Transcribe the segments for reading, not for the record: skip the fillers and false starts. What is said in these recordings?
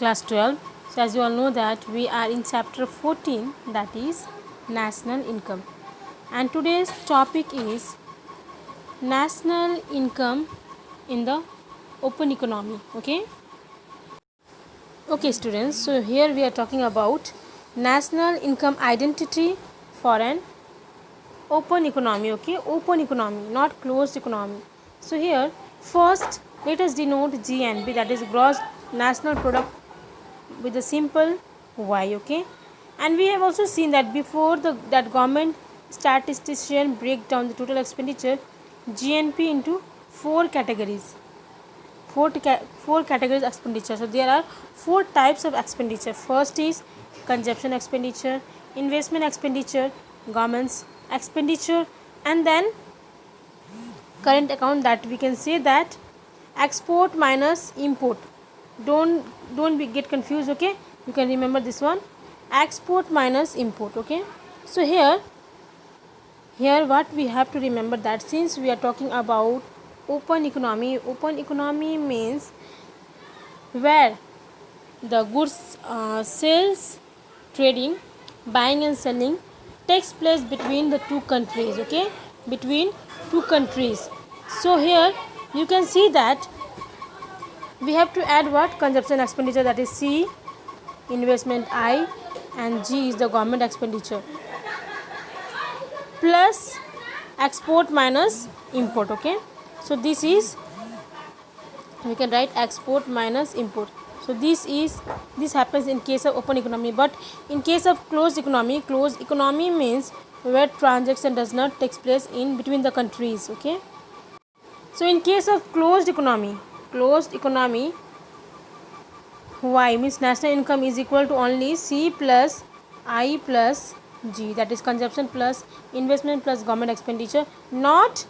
class 12. So as you all know that we are in chapter 14, that is national income, and today's topic is national income in the open economy. Okay students, so here we are talking about national income identity for an open economy. Open economy, not closed economy. So here first let us denote GNP, that is gross national product, with a simple y. And we have also seen that before that government statistician break down the total expenditure GNP into four categories. Four categories expenditure. So there are four types of expenditure. First is consumption expenditure, investment expenditure, government's expenditure, and then current account, that we can say that export minus import. Don't get confused. You can remember this one, export minus import. So here what we have to remember, that since we are talking about open economy means where the goods sales, trading, buying and selling takes place between the two countries. Between two countries. So here you can see that we have to add what, consumption expenditure, that is C, investment I, and G is the government expenditure, plus export minus import. So this is, we can write export minus import. So this happens in case of open economy. But in case of closed economy means where transaction does not take place in between the countries. So in case of closed economy, y means national income is equal to only C plus I plus G, that is consumption plus investment plus government expenditure, not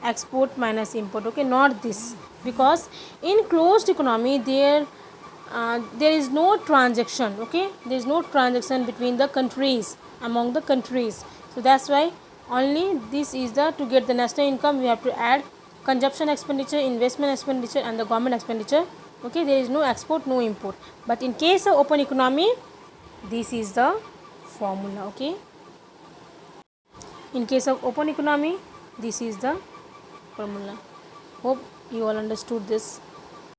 export minus import. Not this, because in closed economy there is no transaction. There is no transaction between the countries, among the countries. So that's why only this is the, to get the national income we have to add consumption expenditure, investment expenditure, and the government expenditure. There is no export, no import. But in case of open economy, this is the formula. In case of open economy, this is the formula. Hope you all understood this.